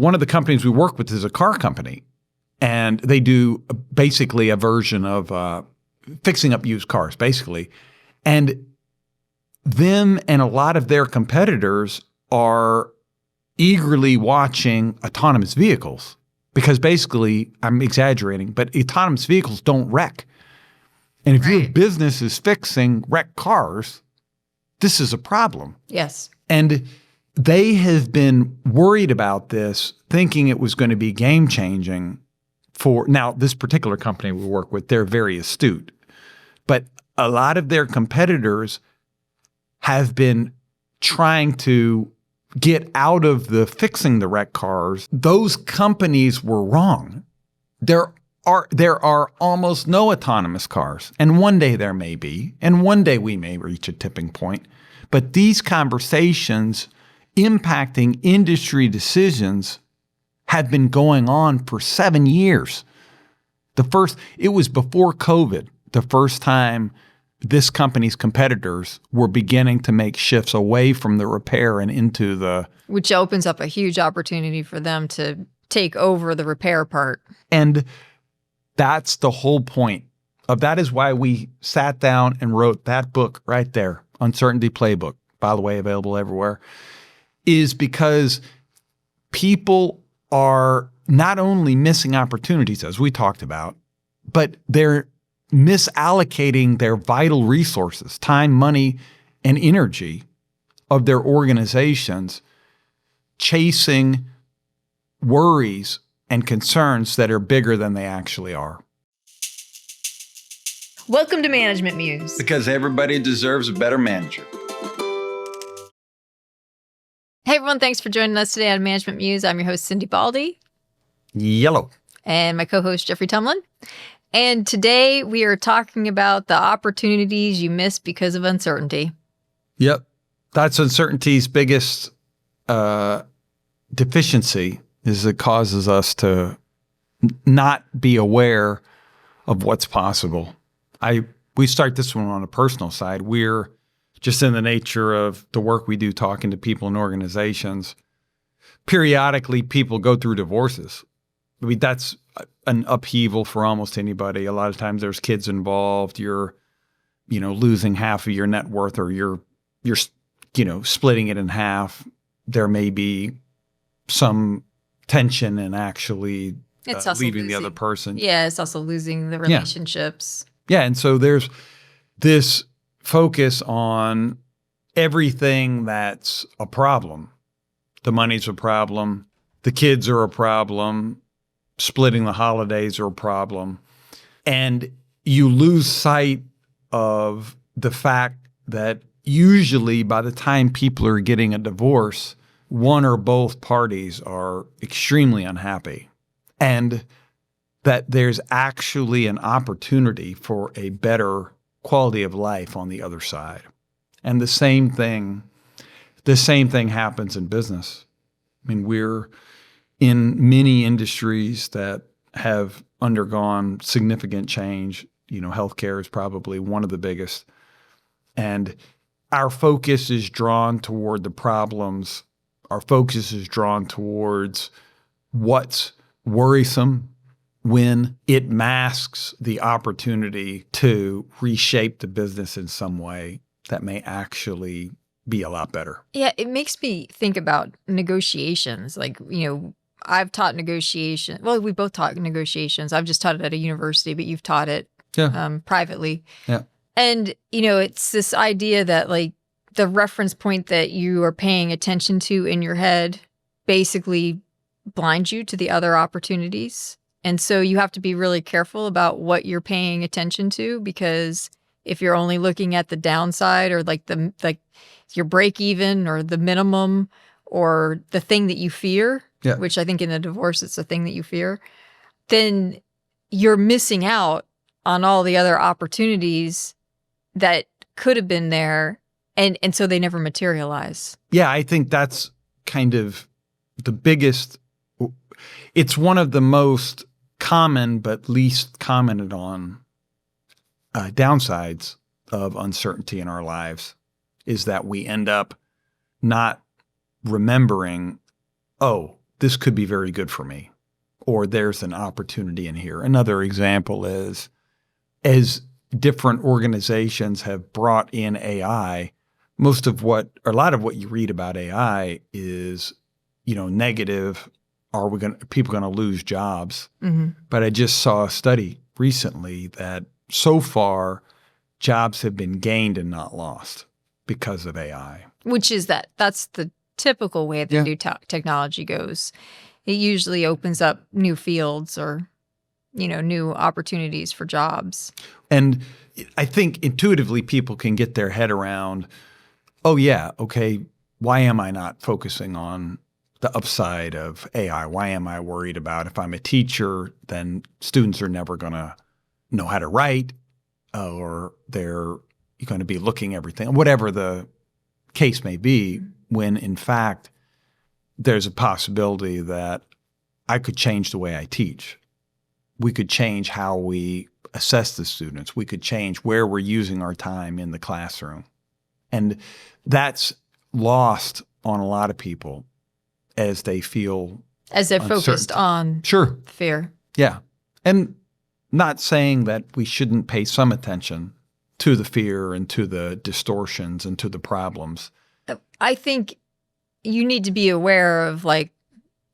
one of the companies we work with is a car company, and they do basically a version of fixing up used cars, basically. And them and a lot of their competitors are eagerly watching autonomous vehicles because basically, I'm exaggerating, but autonomous vehicles don't wreck. And if your business is fixing wrecked cars, this is a problem. Yes. And they have been worried about this, thinking it was going to be game-changing for – now, this particular company we work with, they're very astute. But a lot of their competitors have been trying to get out of the fixing the wrecked cars. Those companies were wrong. There are almost no autonomous cars, and one day there may be, and one day we may reach a tipping point. But these conversations impacting industry decisions have been going on for 7 years. It was before COVID, the first time this company's competitors were beginning to make shifts away from the repair and into the... Which opens up a huge opportunity for them to take over the repair part. And that's the whole point of that is why we sat down and wrote that book right there, Uncertainty Playbook, by the way, available everywhere, is because people are not only missing opportunities, as we talked about, but they're misallocating their vital resources, time, money, and energy of their organizations, chasing worries and concerns that are bigger than they actually are. Welcome to Management Muse. Because everybody deserves a better manager. Hey everyone, thanks for joining us today on Management Muse. I'm your host, Cindi Baldi. Yellow. And my co-host, Geoffrey Tumlin. And today we are talking about the opportunities you miss because of uncertainty. Yep. That's uncertainty's biggest deficiency, is it causes us to not be aware of what's possible. We start this one on a personal side. We're just in the nature of the work we do talking to people in organizations. Periodically, people go through divorces. I mean, that's an upheaval for almost anybody. A lot of times there's kids involved. You're, losing half of your net worth, or you're splitting it in half. There may be some tension in actually leaving the other person. Yeah, it's also losing the relationships. Yeah, and so there's this focus on everything that's a problem. The money's a problem. The kids are a problem. Splitting the holidays are a problem. And you lose sight of the fact that usually by the time people are getting a divorce, one or both parties are extremely unhappy. And that there's actually an opportunity for a better quality of life on the other side. And the same thing happens in business. I mean, we're in many industries that have undergone significant change. Healthcare is probably one of the biggest. And our focus is drawn toward the problems. Our focus is drawn towards what's worrisome when it masks the opportunity to reshape the business in some way that may actually be a lot better. Yeah, it makes me think about negotiations. I've taught negotiation. Well, we both taught negotiations. I've just taught it at a university, but you've taught it privately. Yeah. And, it's this idea that the reference point that you are paying attention to in your head basically blinds you to the other opportunities. And so you have to be really careful about what you're paying attention to, because if you're only looking at the downside, or your break even, or the minimum, or the thing that you fear, which I think in a divorce, it's the thing that you fear, then you're missing out on all the other opportunities that could have been there. And so they never materialize. Yeah, I think that's kind of the biggest, it's one of the most common but least commented on downsides of uncertainty in our lives, is that we end up not remembering, this could be very good for me, or there's an opportunity in here. Another example is, as different organizations have brought in AI, a lot of what you read about AI is, negative. Are people going to lose jobs? Mm-hmm. But I just saw a study recently that so far jobs have been gained and not lost because of AI. Which is that's the typical way that new technology goes. It usually opens up new fields or, new opportunities for jobs. And I think intuitively people can get their head around, oh yeah, okay, why am I not focusing on the upside of AI? Why am I worried about if I'm a teacher, then students are never going to know how to write, or they're going to be looking everything, whatever the case may be, when in fact there's a possibility that I could change the way I teach. We could change how we assess the students. We could change where we're using our time in the classroom. And that's lost on a lot of people as they feel as they're uncertain. Focused on fear. Yeah. And not saying that we shouldn't pay some attention to the fear and to the distortions and to the problems. I think you need to be aware of like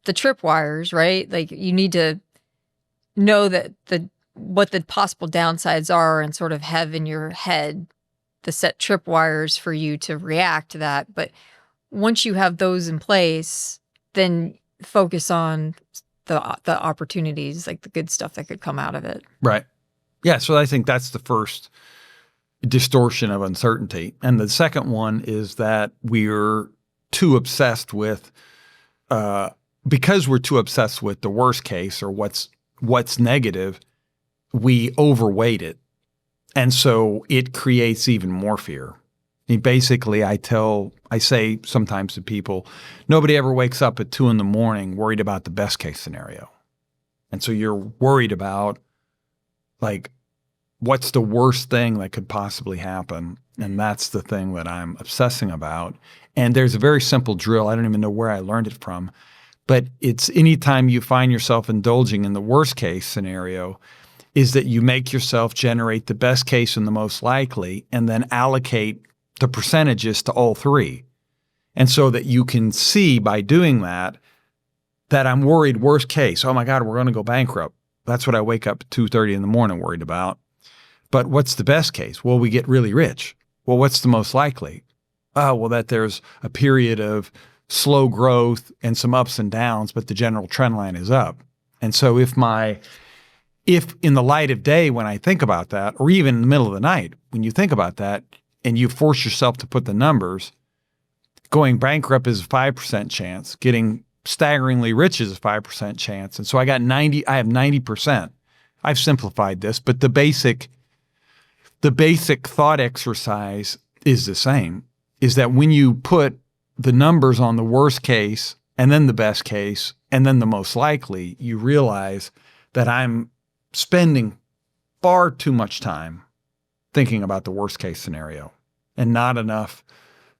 the tripwires, right? Like you need to know that what the possible downsides are and sort of have in your head the set tripwires for you to react to that. But once you have those in place, then focus on the opportunities, like the good stuff that could come out of it. Right. Yeah. So I think that's the first distortion of uncertainty. And the second one is that we're too obsessed with, because we're too obsessed with the worst case or what's negative, we overweight it. And so it creates even more fear. I mean, basically, I say sometimes to people, nobody ever wakes up at 2 a.m. worried about the best case scenario. And so you're worried about like, what's the worst thing that could possibly happen? And that's the thing that I'm obsessing about. And there's a very simple drill. I don't even know where I learned it from, but it's anytime you find yourself indulging in the worst case scenario is that you make yourself generate the best case and the most likely, and then allocate the percentages to all three. And so that you can see by doing that I'm worried worst case. Oh my God, we're going to go bankrupt. That's what I wake up at 2:30 in the morning worried about. But what's the best case? Well, we get really rich. Well, what's the most likely? Oh, well, that there's a period of slow growth and some ups and downs, but the general trend line is up. And so if in the light of day, when I think about that, or even in the middle of the night, when you think about that and you force yourself to put the numbers, going bankrupt is a 5% chance, getting staggeringly rich is a 5% chance. And so I have 90%. I've simplified this, but the basic thought exercise is the same, is that when you put the numbers on the worst case and then the best case and then the most likely, you realize that I'm spending far too much time thinking about the worst case scenario and not enough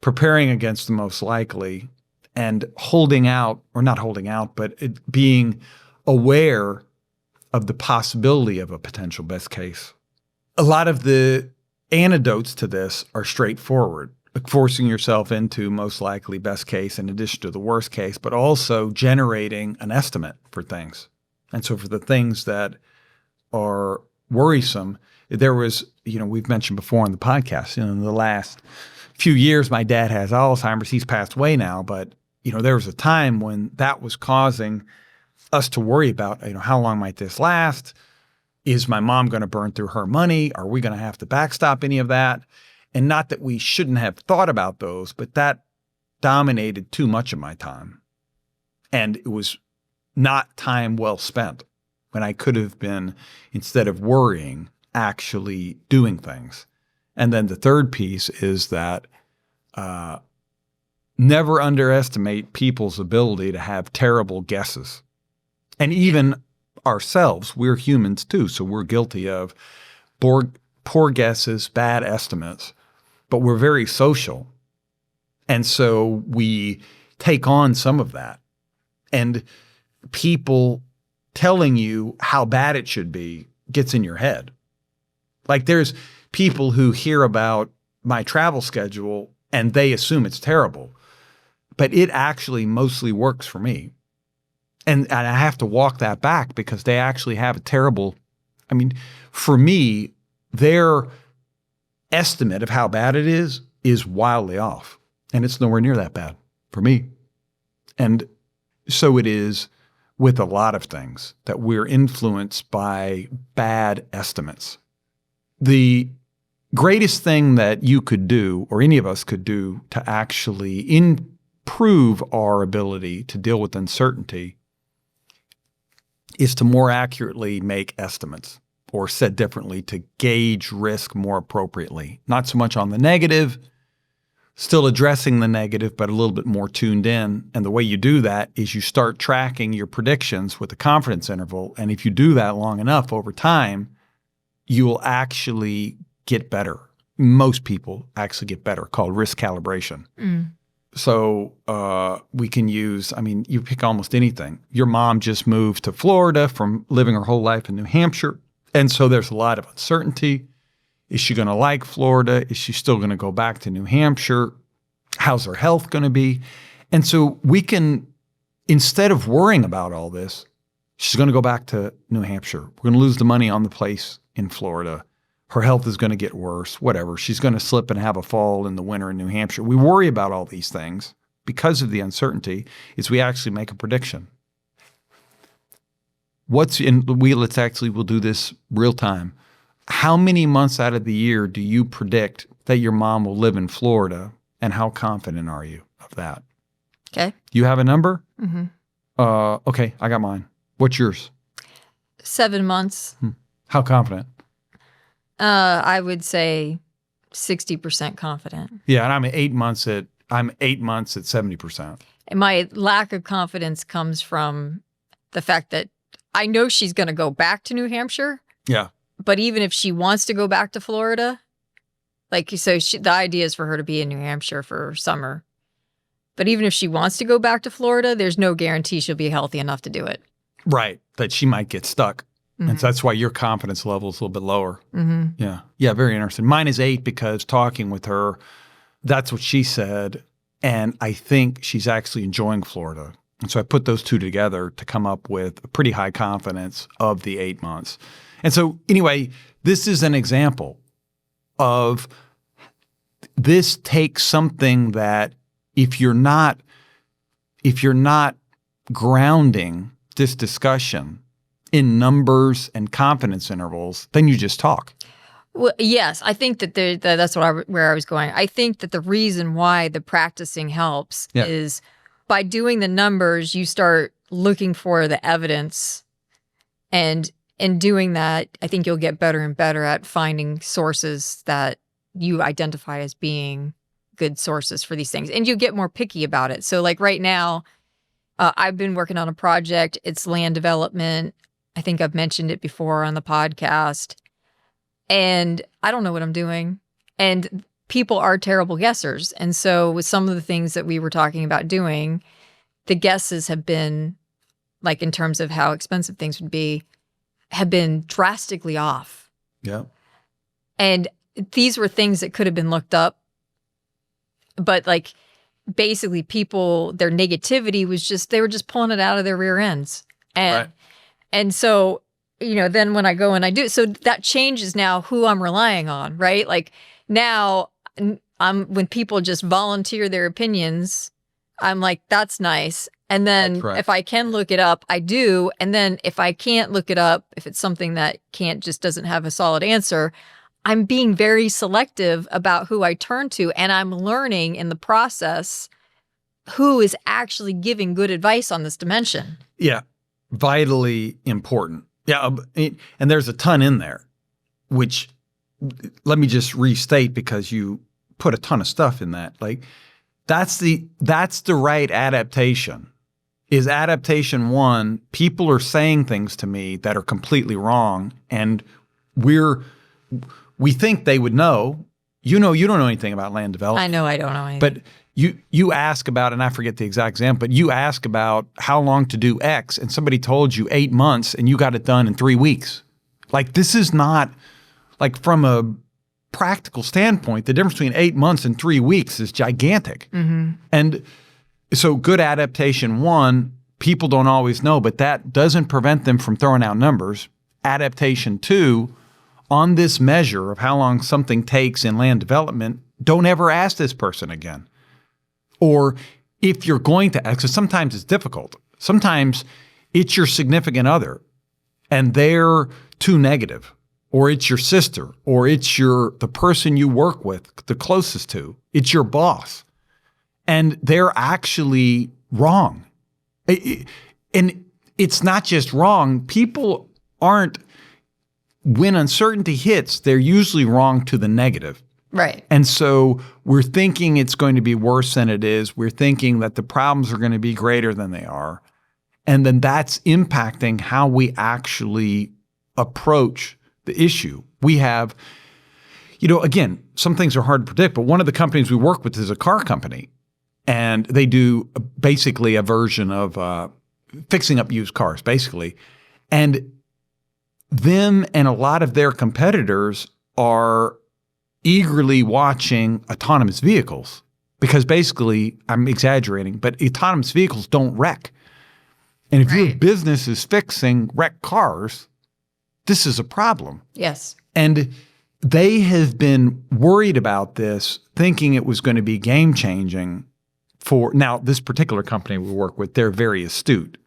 preparing against the most likely and being aware of the possibility of a potential best case. A lot of the antidotes to this are straightforward, like forcing yourself into most likely best case in addition to the worst case, but also generating an estimate for things. And so for the things that are worrisome, there was, we've mentioned before on the podcast, in the last few years, my dad has Alzheimer's. He's passed away now, but, there was a time when that was causing us to worry about, how long might this last? Is my mom going to burn through her money? Are we going to have to backstop any of that? And not that we shouldn't have thought about those, but that dominated too much of my time. And it was not time well spent when I could have been, instead of worrying, actually doing things. And then the third piece is that never underestimate people's ability to have terrible guesses. And even ourselves, we're humans too, so we're guilty of poor guesses, bad estimates, but we're very social. And so we take on some of that. And people telling you how bad it should be gets in your head. Like there's people who hear about my travel schedule and they assume it's terrible, but it actually mostly works for me. And I have to walk that back because they actually have a terrible, I mean, for me, their estimate of how bad it is wildly off. And it's nowhere near that bad for me. And so it is with a lot of things that we're influenced by bad estimates. The greatest thing that you could do, or any of us could do, to actually improve our ability to deal with uncertainty is to more accurately make estimates, or said differently, to gauge risk more appropriately. Not so much on the negative, still addressing the negative, but a little bit more tuned in. And the way you do that is you start tracking your predictions with a confidence interval. And if you do that long enough over time, you will actually get better. Most people actually get better, called risk calibration. So we can use, I mean, you pick almost anything. Your mom just moved to Florida from living her whole life in New Hampshire. And so there's a lot of uncertainty. Is she going to like Florida? Is she still going to go back to New Hampshire? How's her health going to be? And so we can, instead of worrying about all this, she's going to go back to New Hampshire. We're going to lose the money on the place in Florida. Her health is going to get worse, whatever. She's going to slip and have a fall in the winter in New Hampshire. We worry about all these things because of the uncertainty. Is we actually make a prediction. We'll do this real time. How many months out of the year do you predict that your mom will live in Florida, and how confident are you of that? Okay. You have a number? Mm-hmm. Okay, I got mine. What's yours? 7 months. How confident? I would say 60% confident. Yeah, and I'm 8 months at 70%. And my lack of confidence comes from the fact that I know she's going to go back to New Hampshire. Yeah. But even if she wants to go back to Florida, the idea is for her to be in New Hampshire for summer. But even if she wants to go back to Florida, there's no guarantee she'll be healthy enough to do it. Right. That she might get stuck. Mm-hmm. And so that's why your confidence level is a little bit lower. Mm-hmm. Yeah. Yeah, very interesting. Mine is 8 because talking with her, that's what she said. And I think she's actually enjoying Florida. And so I put those two together to come up with a pretty high confidence of the 8 months. And so anyway, this is an example of this takes something that if you're not grounding this discussion in numbers and confidence intervals, then you just talk. Well, yes, I think that that's where I was going. I think that the reason why the practicing helps is by doing the numbers, you start looking for the evidence, and in doing that, I think you'll get better and better at finding sources that you identify as being good sources for these things. And you get more picky about it. So like right now, I've been working on a project. It's land development. I think I've mentioned it before on the podcast. And I don't know what I'm doing. And people are terrible guessers. And so with some of the things that we were talking about doing, the guesses have been, like in terms of how expensive things would be, have been drastically off. Yeah. And these were things that could have been looked up. But like basically people, their negativity was just, they were just pulling it out of their rear ends. And so, then when I go and I do, so that changes now who I'm relying on, right? Like now when people just volunteer their opinions, I'm like, that's nice. And then if I can look it up, I do. And then if I can't look it up, if it's something that doesn't have a solid answer, I'm being very selective about who I turn to. And I'm learning in the process who is actually giving good advice on this dimension. Yeah. Vitally important. Yeah. And there's a ton in there, which let me just restate because you put a ton of stuff in that. Like that's the right adaptation. Is adaptation 1, people are saying things to me that are completely wrong, and we think they would know, you don't know anything about land development. I know I don't know anything. But you ask about, and I forget the exact example, but you ask about how long to do X, and somebody told you 8 months, and you got it done in 3 weeks. Like, this is not, like, from a practical standpoint, the difference between 8 months and 3 weeks is gigantic. Mm-hmm. And so good adaptation, one, people don't always know, but that doesn't prevent them from throwing out numbers. Adaptation, two, on this measure of how long something takes in land development, don't ever ask this person again. Or if you're going to ask, because sometimes it's difficult. Sometimes it's your significant other and they're too negative, or it's your sister, or it's the person you work with, the closest to, it's your boss. And they're actually wrong. And it's not just wrong. People aren't, when uncertainty hits, they're usually wrong to the negative. Right. And so we're thinking it's going to be worse than it is. We're thinking that the problems are going to be greater than they are. And then that's impacting how we actually approach the issue. We have, again, some things are hard to predict, but one of the companies we work with is a car company. And they do basically a version of fixing up used cars, basically. And them and a lot of their competitors are eagerly watching autonomous vehicles because basically, I'm exaggerating, but autonomous vehicles don't wreck. And if your business is fixing wrecked cars, this is a problem. Yes. And they have been worried about this, thinking it was going to be game-changing for – now, this particular company we work with, they're very astute.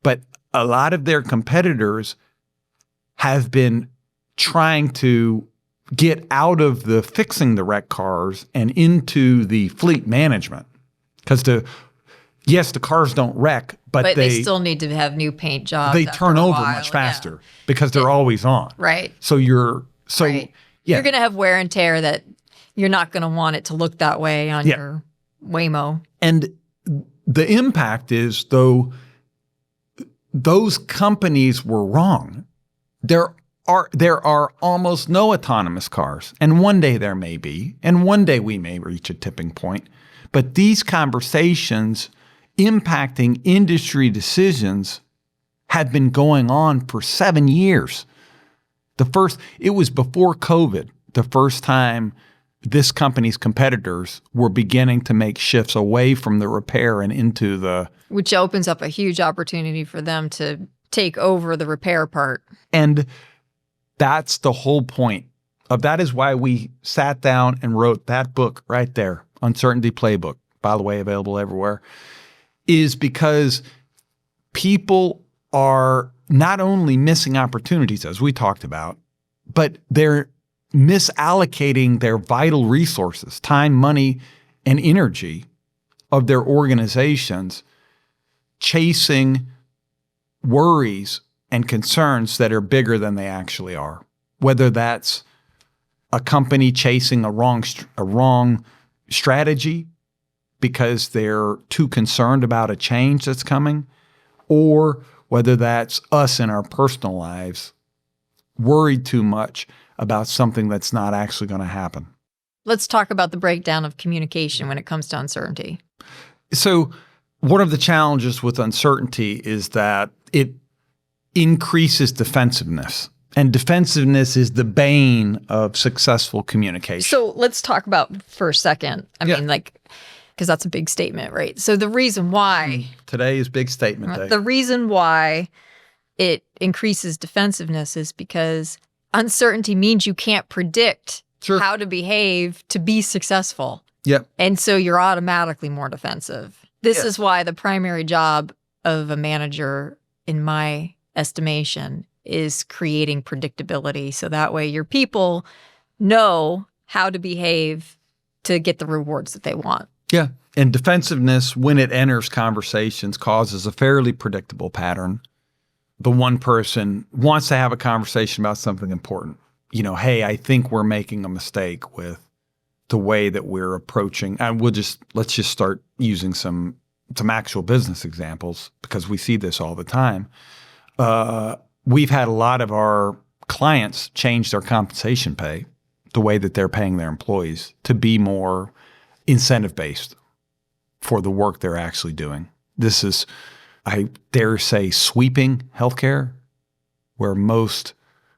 But a lot of their competitors have been trying to get out of the fixing the wrecked cars and into the fleet management. Because yes, the cars don't wreck, but they still need to have new paint jobs. They turn over much faster because they're always on. Right. So you're going to have wear and tear that you're not going to want it to look that way on your Waymo. And the impact is, though, those companies were wrong. There are almost no autonomous cars, and one day there may be, and one day we may reach a tipping point. But these conversations impacting industry decisions have been going on for 7 years. It was before COVID, the first time this company's competitors were beginning to make shifts away from the repair and into the... Which opens up a huge opportunity for them to take over the repair part. And that's the whole point of that is why we sat down and wrote that book right there, Uncertainty Playbook, by the way, available everywhere, is because people are not only missing opportunities, as we talked about, but they're misallocating their vital resources, time, money, and energy of their organizations, chasing worries and concerns that are bigger than they actually are. Whether that's a company chasing a wrong strategy because they're too concerned about a change that's coming, or whether that's us in our personal lives worried too much about something that's not actually going to happen. Let's talk about the breakdown of communication when it comes to uncertainty. So one of the challenges with uncertainty is that it increases defensiveness. And defensiveness is the bane of successful communication. So let's talk about for a second. I mean, because that's a big statement, right? So the reason why... Today is big statement day. The reason why it increases defensiveness is because uncertainty means you can't predict how to behave to be successful. Yep. And so you're automatically more defensive. This is why the primary job of a manager, in my estimation, is creating predictability. So that way your people know how to behave to get the rewards that they want. Yeah. And defensiveness, when it enters conversations, causes a fairly predictable pattern. The one person wants to have a conversation about something important. Hey, I think we're making a mistake with the way that we're approaching. And let's just start using some actual business examples because we see this all the time. We've had a lot of our clients change their compensation pay the way that they're paying their employees to be more incentive-based for the work they're actually doing. This is, I dare say, sweeping healthcare, where most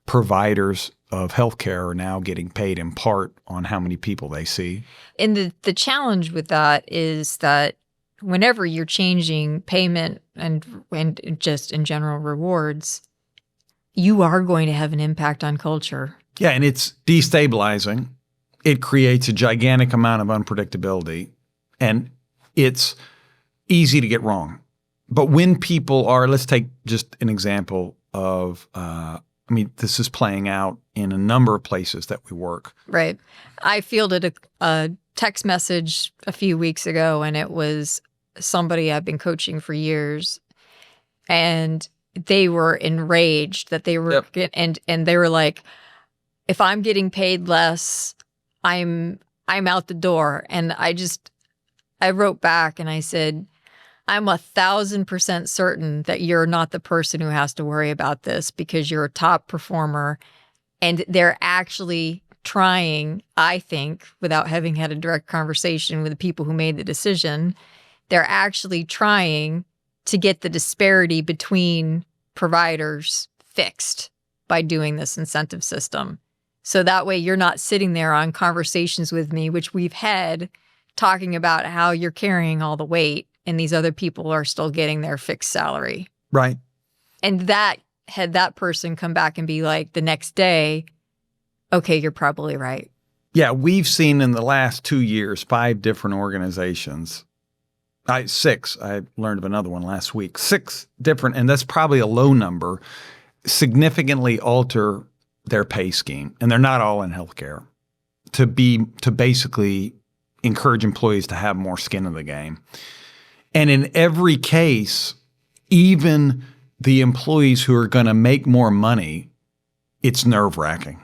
providers of healthcare are now getting paid in part on how many people they see. And the challenge with that is that whenever you're changing payment and just in general rewards, you are going to have an impact on culture. Yeah, and it's destabilizing. It creates a gigantic amount of unpredictability, and it's easy to get wrong. But when people are, let's take just an example of, this is playing out in a number of places that we work. Right. I fielded a text message a few weeks ago, and it was somebody I've been coaching for years, and they were enraged that they were and they were like, if I'm getting paid less, I'm out the door. And I wrote back and I said, I'm 1,000% certain that you're not the person who has to worry about this, because you're a top performer and they're actually trying, I think, without having had a direct conversation with the people who made the decision, they're actually trying to get the disparity between providers fixed by doing this incentive system. So that way you're not sitting there on conversations with me, which we've had, talking about how you're carrying all the weight and these other people are still getting their fixed salary. Right. And that had that person come back and be like the next day, okay, you're probably right. Yeah, we've seen in the last 2 years, 5 different organizations. 6. I learned of another one last week. 6 different, and that's probably a low number, significantly alter their pay scheme. And they're not all in healthcare, to basically encourage employees to have more skin in the game. And in every case, even the employees who are going to make more money, it's nerve-wracking.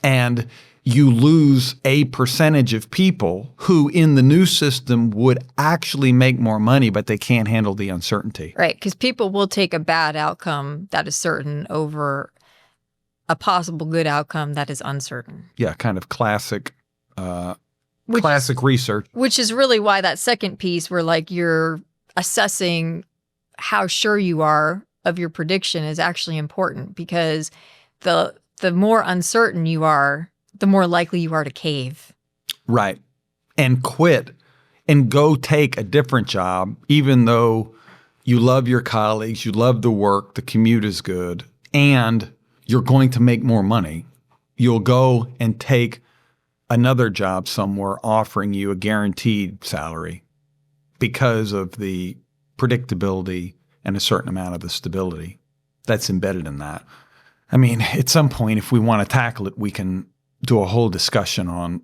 And you lose a percentage of people who in the new system would actually make more money, but they can't handle the uncertainty. Right, because people will take a bad outcome that is certain over a possible good outcome that is uncertain. Yeah, kind of classic research. Which is really why that second piece where like you're assessing how sure you are of your prediction is actually important, because the more uncertain you are, the more likely you are to cave. Right. And quit and go take a different job, even though you love your colleagues, you love the work, the commute is good, and you're going to make more money. You'll go and take another job somewhere offering you a guaranteed salary because of the predictability and a certain amount of the stability that's embedded in that. I mean, at some point, if we want to tackle it, we can do a whole discussion on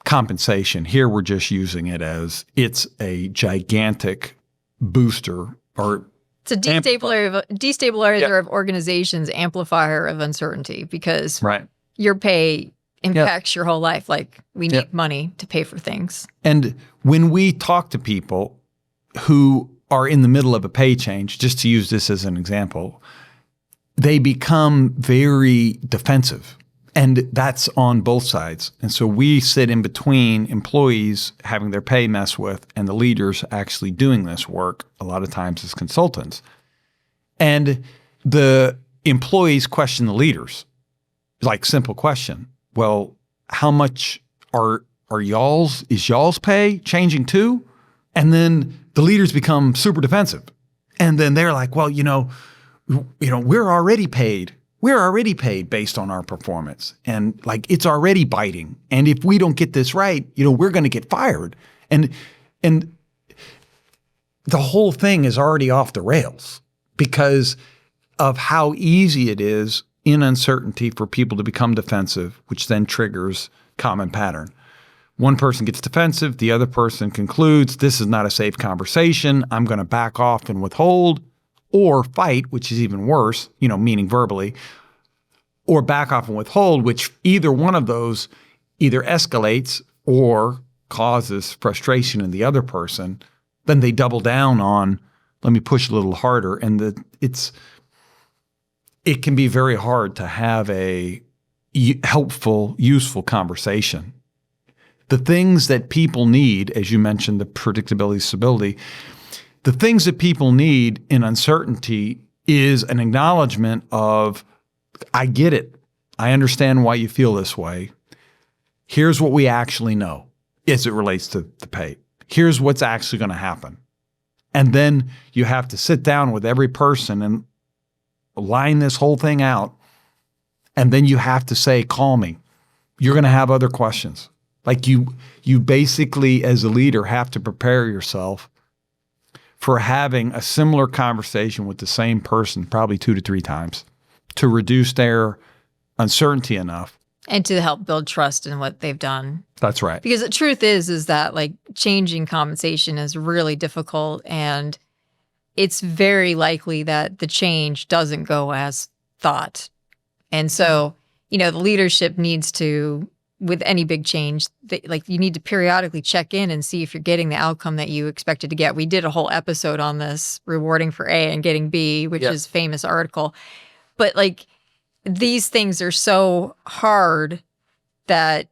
compensation. Here, we're just using it as it's a gigantic booster, or it's a destabilizer of organizations, amplifier of uncertainty, because your pay impacts your whole life. Like, we need money to pay for things. And when we talk to people who are in the middle of a pay change, just to use this as an example, they become very defensive. And that's on both sides. And so we sit in between employees having their pay messed with and the leaders actually doing this work, a lot of times as consultants. And the employees question the leaders. Like, simple question. Well, how much is y'all's pay changing too? And then the leaders become super defensive. And then they're like, well, we're already paid. We're already paid based on our performance, and like, it's already biting. And if we don't get this right, we're going to get fired. And the whole thing is already off the rails because of how easy it is in uncertainty for people to become defensive, which then triggers common pattern. One person gets defensive, the other person concludes, this is not a safe conversation, I'm going to back off and withhold, or fight, which is even worse, meaning verbally, or back off and withhold, which either one of those either escalates or causes frustration in the other person. Then they double down on, let me push a little harder. And it can be very hard to have a helpful, useful conversation. The things that people need, as you mentioned, the predictability, stability, the things that people need in uncertainty is an acknowledgement of, I get it. I understand why you feel this way. Here's what we actually know as it relates to the pay. Here's what's actually going to happen. And then you have to sit down with every person and line this whole thing out. And then you have to say, call me. You're going to have other questions. Like you basically, as a leader, have to prepare yourself for having a similar conversation with the same person probably 2 to 3 times to reduce their uncertainty enough. And to help build trust in what they've done. That's right. Because the truth is that like changing compensation is really difficult, and it's very likely that the change doesn't go as thought. And so, the leadership needs to, with any big change, you need to periodically check in and see if you're getting the outcome that you expected to get. We did a whole episode on this, rewarding for A and getting B, which is a famous article. But these things are so hard that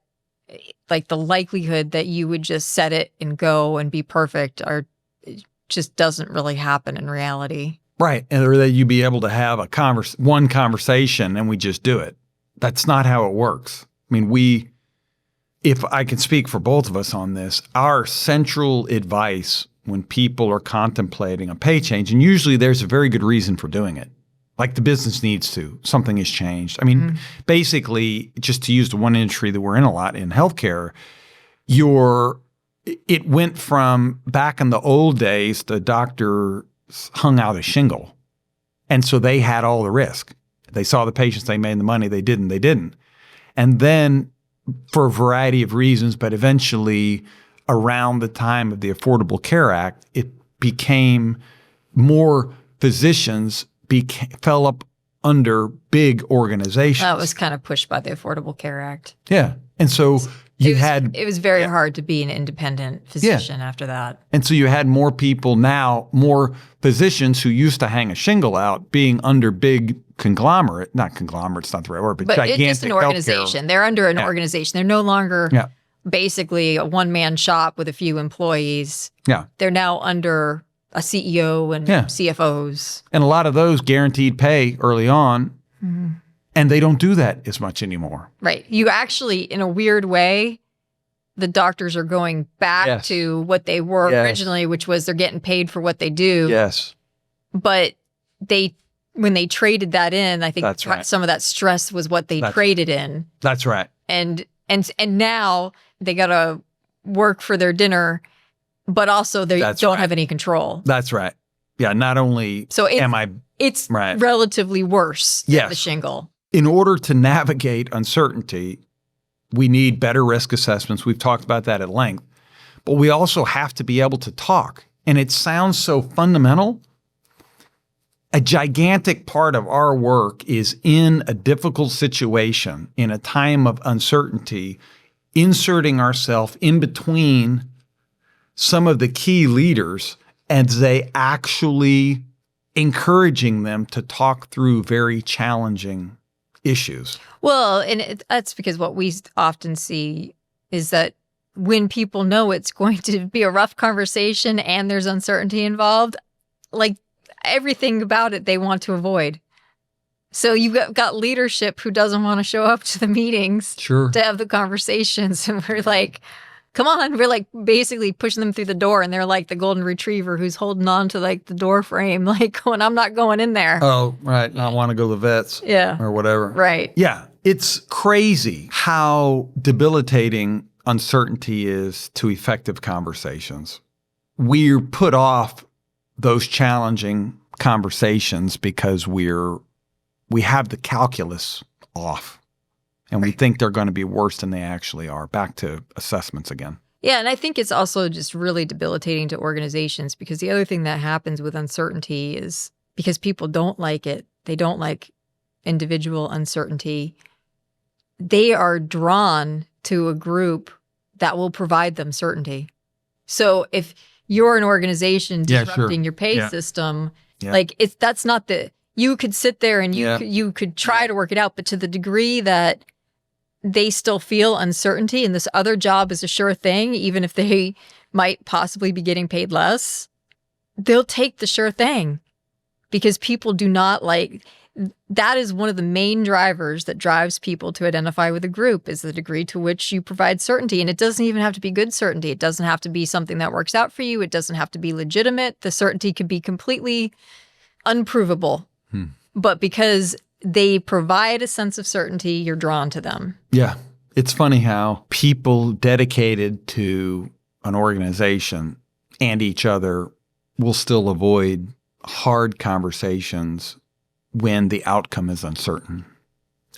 the likelihood that you would just set it and go and be perfect just doesn't really happen in reality. Right. Or that you be able to have one conversation and we just do it. That's not how it works. I mean, if I can speak for both of us on this, our central advice when people are contemplating a pay change, and usually there's a very good reason for doing it. Like the business needs to, something has changed. I mean, basically, just to use the one industry that we're in a lot in healthcare, it went from back in the old days, the doctor hung out a shingle. And so they had all the risk. They saw the patients, they made the money, they didn't. And then for a variety of reasons, but eventually around the time of the Affordable Care Act, it became more physicians fell up under big organizations. That was kind of pushed by the Affordable Care Act. Yeah. And so it was very hard to be an independent physician after that. And so you had more people now, more physicians who used to hang a shingle out being under big not conglomerate's not the right word, but gigantic it's just an organization. Healthcare. They're under an organization. They're no longer basically a one-man shop with a few employees. Yeah. They're now under a CEO and CFOs. And a lot of those guaranteed pay early on, and they don't do that as much anymore. Right. You actually, in a weird way, the doctors are going back to what they were originally, which was they're getting paid for what they do. Yes. But when they traded that in, I think some of that stress was what they traded in. That's right. And now they got to work for their dinner, but also they don't have any control. That's right. Yeah, not only it's relatively worse than the shingle. In order to navigate uncertainty, we need better risk assessments. We've talked about that at length. But we also have to be able to talk. And it sounds so fundamental. A gigantic part of our work is in a difficult situation, in a time of uncertainty, inserting ourselves in between some of the key leaders as they actually encouraging them to talk through very challenging issues. Well, and that's because what we often see is that when people know it's going to be a rough conversation and there's uncertainty involved, everything about it they want to avoid. So you've got leadership who doesn't want to show up to the meetings to have the conversations. And we're like, come on. We're basically pushing them through the door, and they're like the golden retriever who's holding on to the door frame, going, I'm not going in there. Oh, right. I want to go to the vets. Yeah. Or whatever. Right. Yeah. It's crazy how debilitating uncertainty is to effective conversations. We're put off those challenging conversations because we have the calculus off. And we think they're going to be worse than they actually are. Back to assessments again. Yeah, and I think it's also just really debilitating to organizations, because the other thing that happens with uncertainty is because people don't like it, they don't like individual uncertainty, they are drawn to a group that will provide them certainty. So if you're an organization disrupting your pay system, that's not you could sit there and you could try to work it out, but to the degree that they still feel uncertainty and this other job is a sure thing, even if they might possibly be getting paid less, they'll take the sure thing because people do not that is one of the main drivers that drives people to identify with a group is the degree to which you provide certainty. And it doesn't even have to be good certainty. It doesn't have to be something that works out for you. It doesn't have to be legitimate. The certainty could be completely unprovable. But because they provide a sense of certainty, you're drawn to them. Yeah. It's funny how people dedicated to an organization and each other will still avoid hard conversations when the outcome is uncertain.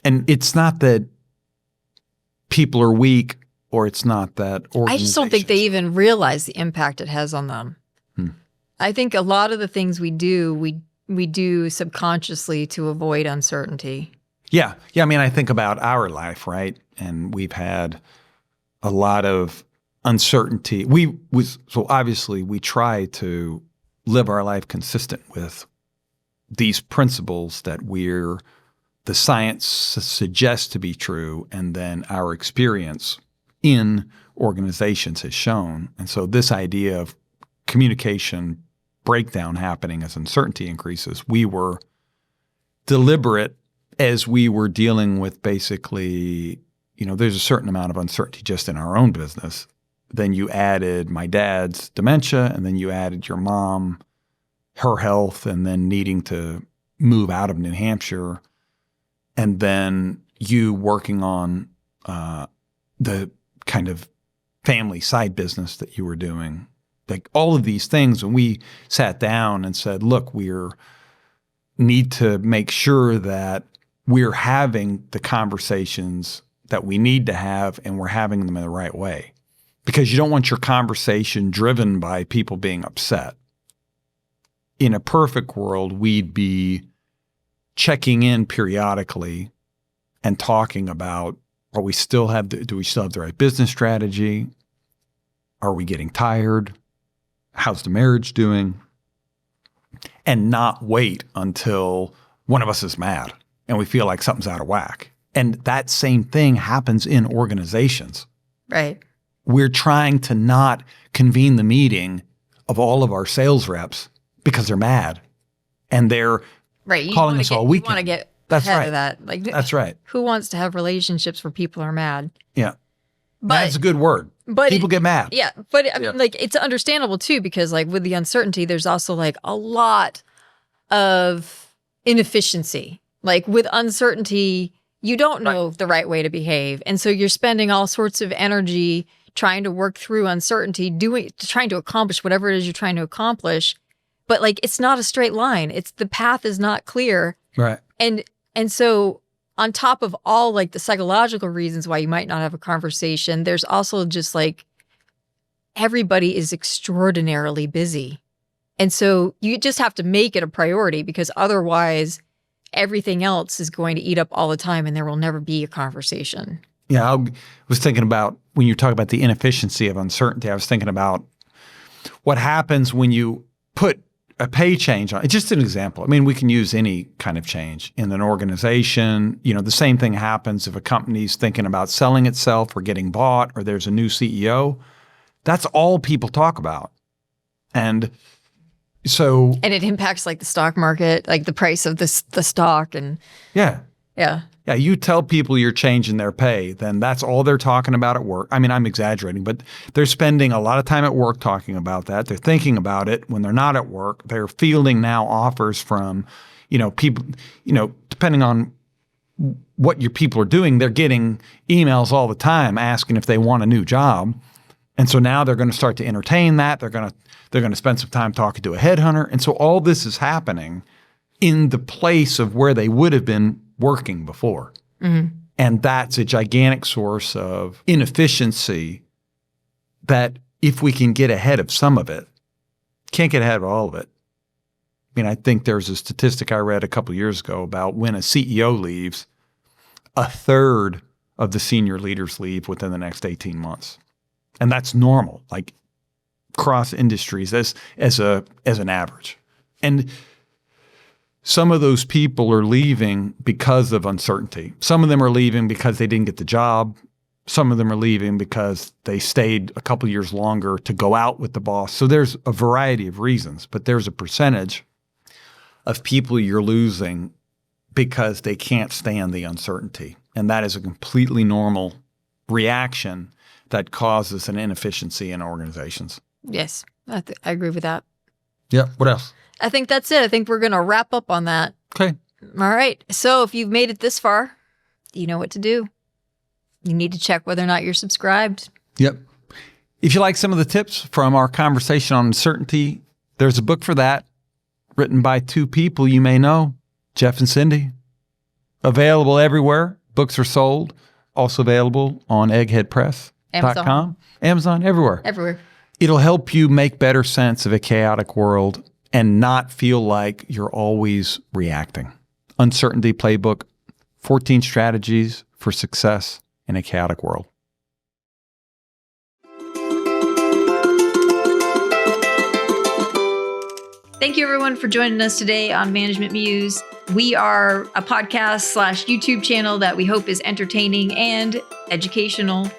And it's not that people are weak or it's not that organizations. I just don't think they even realize the impact it has on them. I think a lot of the things we do, we do subconsciously to avoid uncertainty. Yeah. I mean, I think about our life, right? And we've had a lot of uncertainty. So obviously we try to live our life consistent with these principles that the science suggests to be true, and then our experience in organizations has shown. And so this idea of communication breakdown happening as uncertainty increases, we were deliberate as we were dealing with basically, there's a certain amount of uncertainty just in our own business. Then you added my dad's dementia, and then you added your mom, her health, and then needing to move out of New Hampshire, and then you working on the kind of family side business that you were doing. Like all of these things, when we sat down and said, look, need to make sure that we're having the conversations that we need to have and we're having them in the right way. Because you don't want your conversation driven by people being upset. In a perfect world, we'd be checking in periodically and talking about, do we still have the right business strategy? Are we getting tired? How's the marriage doing? And not wait until one of us is mad and we feel like something's out of whack. And that same thing happens in organizations. Right. We're trying to not convene the meeting of all of our sales reps because they're mad and they're calling us all weekend. You want to get That's ahead right. of that. That's right. Who wants to have relationships where people are mad? Yeah. But that's a good word. But people get mad. Yeah. But I mean, it's understandable too, because with the uncertainty, there's also a lot of inefficiency. With uncertainty, you don't know the right way to behave. And so you're spending all sorts of energy trying to work through uncertainty, trying to accomplish whatever it is you're trying to accomplish. But it's not a straight line. The path is not clear. Right. And so on top of all the psychological reasons why you might not have a conversation, there's also just everybody is extraordinarily busy. And so you just have to make it a priority, because otherwise everything else is going to eat up all the time and there will never be a conversation. Yeah, I was thinking about, when you talk about the inefficiency of uncertainty, I was thinking about what happens when you put a pay change on. It's just an example. I mean, we can use any kind of change in an organization. The same thing happens if a company's thinking about selling itself or getting bought, or there's a new CEO. That's all people talk about. And so. And it impacts the stock market, the price of the stock. And yeah. Yeah. Yeah, you tell people you're changing their pay, then that's all they're talking about at work. I mean, I'm exaggerating, but they're spending a lot of time at work talking about that. They're thinking about it when they're not at work. They're fielding now offers from, people, depending on what your people are doing, they're getting emails all the time asking if they want a new job. And so now they're going to start to entertain that. They're going to spend some time talking to a headhunter. And so all this is happening in the place of where they would have been working before. Mm-hmm. And that's a gigantic source of inefficiency that, if we can get ahead of some of it, can't get ahead of all of it. I mean, I think there's a statistic I read a couple of years ago about when a CEO leaves, a third of the senior leaders leave within the next 18 months. And that's normal, across industries as an average. And some of those people are leaving because of uncertainty. Some of them are leaving because they didn't get the job. Some of them are leaving because they stayed a couple years longer to go out with the boss. So there's a variety of reasons, but there's a percentage of people you're losing because they can't stand the uncertainty. And that is a completely normal reaction that causes an inefficiency in organizations. Yes, I agree with that. Yeah. What else? I think that's it. I think we're going to wrap up on that. Okay. All right. So if you've made it this far, you know what to do. You need to check whether or not you're subscribed. Yep. If you like some of the tips from our conversation on uncertainty, there's a book for that written by two people you may know, Geoff and Cindi. Available everywhere. Books are sold. Also available on eggheadpress.com. Amazon, everywhere. Everywhere. It'll help you make better sense of a chaotic world and not feel like you're always reacting. Uncertainty Playbook, 14 strategies for success in a chaotic world. Thank you, everyone, for joining us today on Management Muse. We are a podcast/YouTube channel that we hope is entertaining and educational.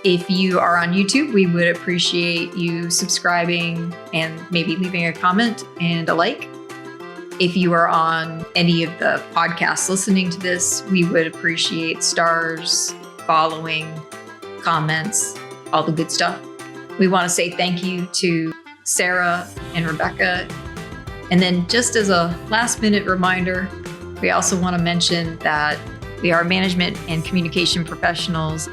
If you are on YouTube, we would appreciate you subscribing and maybe leaving a comment and a like. If you are on any of the podcasts listening to this, we would appreciate stars, following, comments, all the good stuff. We want to say thank you to Sarah and Rebecca. And then just as a last minute reminder, we also want to mention that we are management and communication professionals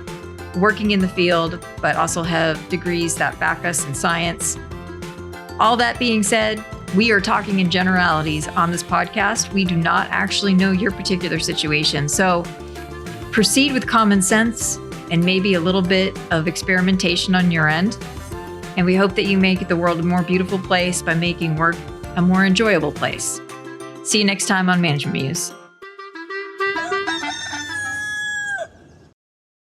working in the field, but also have degrees that back us in science. All that being said, we are talking in generalities on this podcast. We do not actually know your particular situation. So proceed with common sense and maybe a little bit of experimentation on your end. And we hope that you make the world a more beautiful place by making work a more enjoyable place. See you next time on Management Muse.